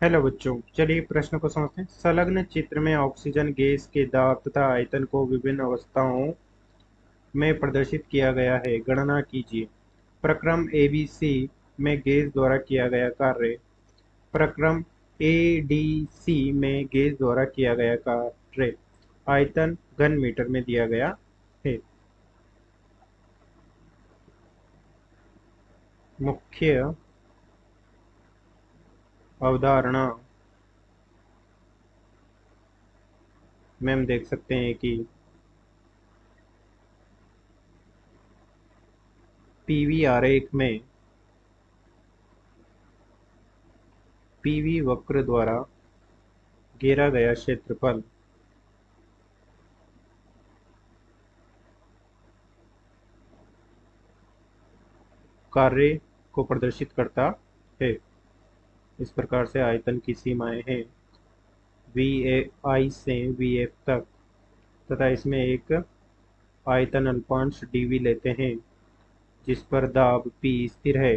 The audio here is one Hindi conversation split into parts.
हेलो बच्चों, चलिए प्रश्न को समझते हैं। संलग्न चित्र में ऑक्सीजन गैस के दाब तथा आयतन को विभिन्न अवस्थाओं में प्रदर्शित किया गया है। गणना कीजिए। प्रक्रम एबीसी में गैस द्वारा किया गया कार्य, प्रक्रम एडीसी में गैस द्वारा किया गया कार्य, आयतन घन मीटर में दिया गया है। मुख्य अवधारणा में हम देख सकते हैं कि पीवी आरेख में पीवी वक्र द्वारा घेरा गया क्षेत्रफल कार्य को प्रदर्शित करता है। इस प्रकार से आयतन की सीमाएं हैं वी ए आई से वी एफ तक, तथा इसमें एक आयतन अल्पांश डीवी लेते हैं जिस पर दाब पी स्थिर है।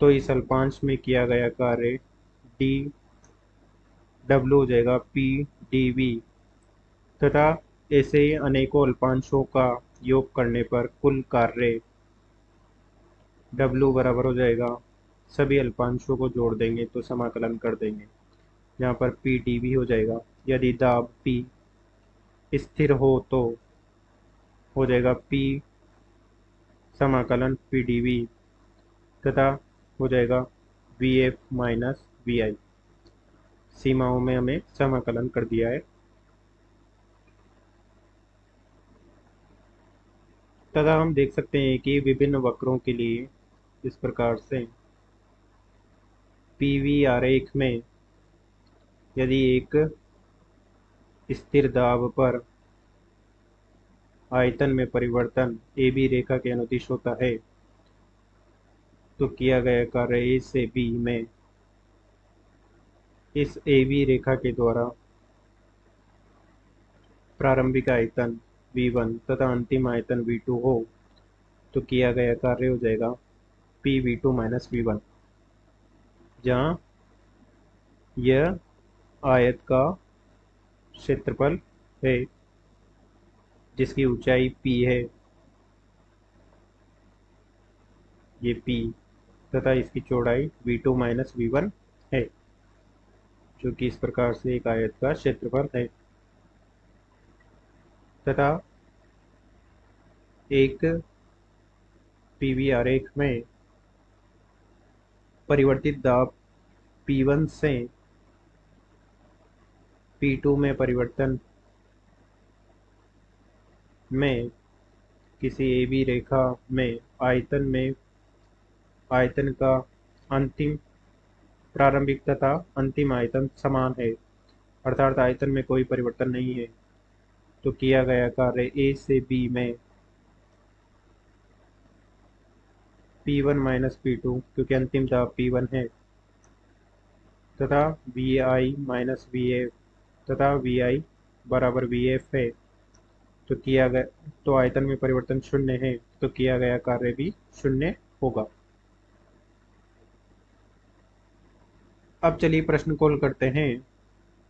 तो इस अल्पांश में किया गया कार्य डी डब्ल्यू हो जाएगा पी डी वी, तथा ऐसे ही अनेकों अल्पांशों का योग करने पर कुल कार्य डब्ल्यू बराबर हो जाएगा, सभी अल्पांशों को जोड़ देंगे तो समाकलन कर देंगे, जहाँ पर पी डी वी हो जाएगा। यदि दाब पी स्थिर हो तो हो जाएगा पी समाकलन पी डी वी, तथा हो जाएगा वी एफ माइनस वी आई। सीमाओं में हमें समाकलन कर दिया है। तथा हम देख सकते हैं कि विभिन्न वक्रों के लिए इस प्रकार से पीवी आरेख में यदि एक स्थिर दाब पर आयतन में परिवर्तन ए बी रेखा के अनुदिश होता है, तो किया गया कार्य ए से बी में इस ए बी रेखा के द्वारा प्रारंभिक आयतन V1 तथा अंतिम आयतन V2 हो, तो किया गया कार्य हो जाएगा P V two minus V one, जहाँ यह आयत का क्षेत्रफल है जिसकी ऊंचाई P है, ये P, तथा इसकी चौड़ाई V2 माइनस वी वन है, जो कि इस प्रकार से एक आयत का क्षेत्रफल है। तथा एक पीवी आरेख में परिवर्तित दाब P1 से P2 में परिवर्तन में किसी ए बी रेखा में आयतन का अंतिम प्रारंभिक तथा अंतिम आयतन समान है, अर्थात आयतन में कोई परिवर्तन नहीं है। तो किया गया कार्य ए से बी में P1 माइनस P2, क्योंकि अंतिम दाब P1 है, तथा V I minus V F, तथा वी आई बराबर वी एफ है। तो किया गया तो आयतन में परिवर्तन शून्य है, तो किया गया कार्य भी शून्य होगा। अब चलिए प्रश्न को हल करते हैं।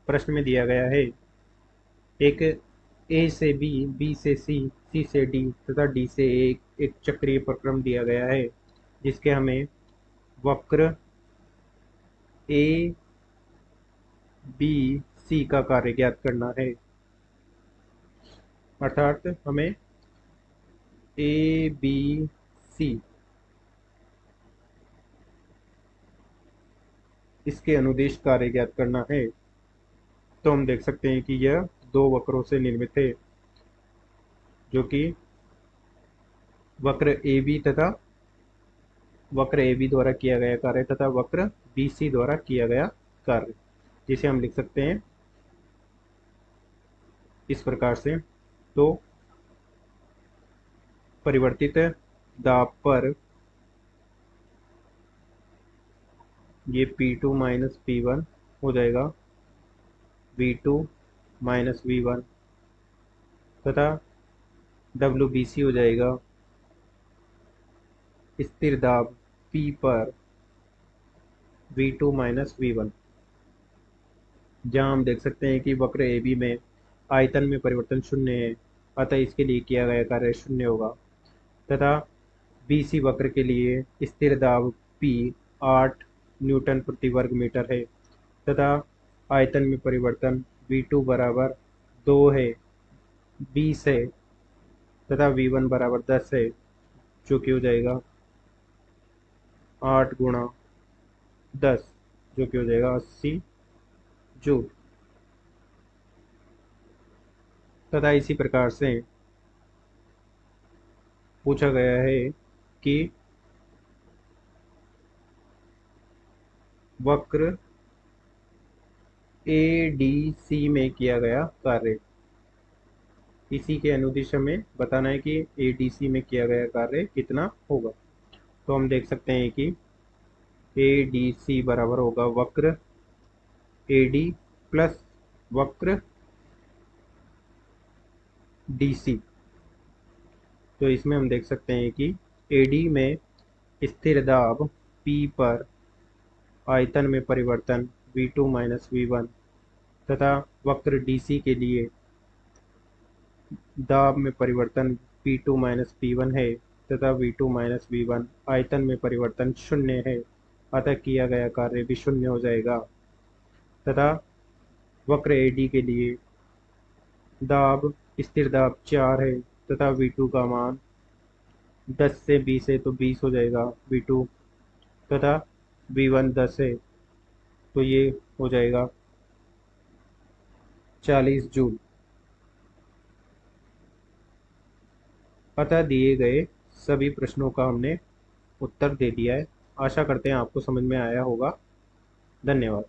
प्रश्न में दिया गया है एक ए से बी, बी से सी, सी से डी तथा डी से एक चक्रीय प्रक्रम दिया गया है, जिसके हमें वक्र ए बी सी का कार्य ज्ञात करना है। अर्थात हमें ए बी सी इसके अनुदिश कार्य ज्ञात करना है। तो हम देख सकते हैं कि यह दो वक्रों से निर्मित है, जो कि वक्र ए बी तथा वक्र ए बी द्वारा किया गया कार्य तथा वक्र बी सी द्वारा किया गया कार्य, जिसे हम लिख सकते हैं इस प्रकार से। तो परिवर्तित दाब पर ये P2 माइनस P1 हो जाएगा V2 माइनस V1, तथा WBC हो जाएगा स्थिर दाब P पर V2 माइनस V1। जहाँ हम देख सकते हैं कि वक्र ए बी में आयतन में परिवर्तन शून्य है, अतः इसके लिए किया गया कार्य शून्य होगा। तथा बी सी वक्र के लिए स्थिर दाब P 8 न्यूटन प्रति वर्ग मीटर है, तथा आयतन में परिवर्तन V2 बराबर 2 है, 20 है, तथा V1 बराबर 10 है, जो कि हो जाएगा 8 × 10, जो कि हो जाएगा 80 जूल। तथा इसी प्रकार से पूछा गया है कि वक्र ए डी सी में किया गया कार्य, इसी के अनुदिश हमें बताना है कि ए डी सी में किया गया कार्य कितना होगा। तो हम देख सकते हैं कि ए डी सी बराबर होगा वक्र ए डी प्लस वक्र डी सी। तो इसमें हम देख सकते हैं कि ए डी में स्थिर दाब P पर आयतन में परिवर्तन V2 माइनस V1, तथा वक्र DC के लिए दाब में परिवर्तन P2 माइनस P1 है, तथा V2 माइनस V1 आयतन में परिवर्तन शून्य है, अतः किया गया कार्य भी शून्य हो जाएगा। तथा वक्र AD के लिए दाब स्थिर दाब 4 है, तथा V2 का मान 10 से 20 है, तो 20 हो जाएगा V2, तथा V1 10 है, तो ये हो जाएगा 40 जूल। अतः दिए गए सभी प्रश्नों का हमने उत्तर दे दिया है। आशा करते हैं आपको समझ में आया होगा। धन्यवाद।